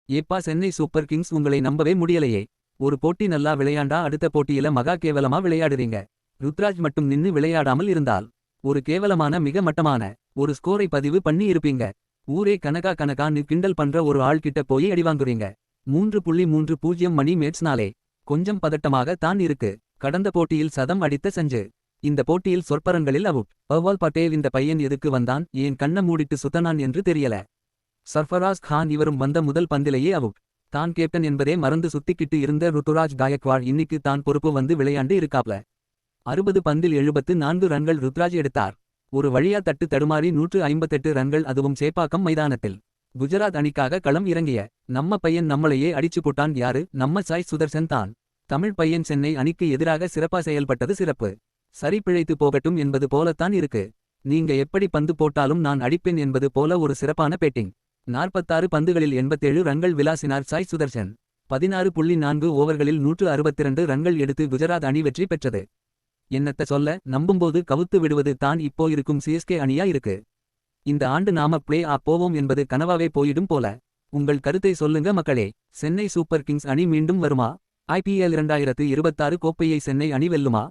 ஏப்பா Chennai super Kings உங்களை நம்பவே முடியலையே. ஒரு போட்டி நல்லா விளையாண்டா அடுத்த போட்டியில மகா கேவலமா விளையாடுறீங்க. ருத்ராஜ் மட்டும் நின்னு விளையாடாமல் இருந்தால் ஒரு கேவலமான மிக மட்டமான ஒரு ஸ்கோரை பதிவு பண்ணி இருப்பீங்க. ஊரே கனகா கனகான்னு கிண்டல் பண்ற ஒரு ஆள் கிட்ட போய் அடிவாங்குறீங்க. 3.30 மணி மேட்ச்னாலே கொஞ்சம் பதட்டமாக தான் இருக்கு. கடந்த போட்டியில் சதம் அடித்த சஞ்சு இந்த போட்டியில் சொற்பரன்களில் அவுட். பர்வால் பட்டேல் இந்த பையன் எதுக்கு வந்தான், ஏன் கண்ண மூடிட்டு சுத்தனான் என்று தெரியல. சர்ஃபராஸ் கான் இவரும் வந்த முதல் பந்திலேயே அவுட். தான் கேப்டன் என்பதே மறந்து சுத்திக்கிட்டு இருந்த ருத்துராஜ் காயக்வாட் இன்னிக்கு தான் பொறுப்பு வந்து விளையாண்டு இருக்காப்ல. 60 பந்தில் 74 ரன்கள் ருத்ராஜ் எடுத்தார். ஒரு வழியா தட்டு தடுமாறி 158 ரன்கள், அதுவும் சேப்பாக்கம் மைதானத்தில். குஜராத் அணிக்காக களம் இறங்கிய நம்ம பையன் நம்மளையே அடிச்சு போட்டான். யாரு? நம்ம சாய் சுதர்சன் தான். தமிழ் பையன் சென்னை அணிக்கு எதிராக சிறப்பா செயல்பட்டது சிறப்பு. சரி, பிழைத்து போகட்டும் என்பது போலத்தான் இருக்கு. நீங்க எப்படி பந்து போட்டாலும் நான் அடிப்பேன் என்பது போல ஒரு சிறப்பான பேட்டிங். 46 பந்துகளில் 87 ரன்கள் விளாசினார் சாய் சுதர்சன். 16.4 ஓவர்களில் 162 ரன்கள் எடுத்து குஜராத் அணி வெற்றி பெற்றது. என்னத்த சொல்ல, நம்பும்போது கவுத்து விடுவது தான் இப்போ இருக்கும் சிஎஸ்கே அணியா இருக்கு. இந்த ஆண்டு நாம பிளே ஆஃப் போவோம் என்பது கனவாவே போயிடும் போல. உங்கள் கருத்தை சொல்லுங்க மக்களே. சென்னை சூப்பர் கிங்ஸ் அணி மீண்டும் வருமா? IPL 2026 கோப்பையை சென்னை அணி வெல்லுமா?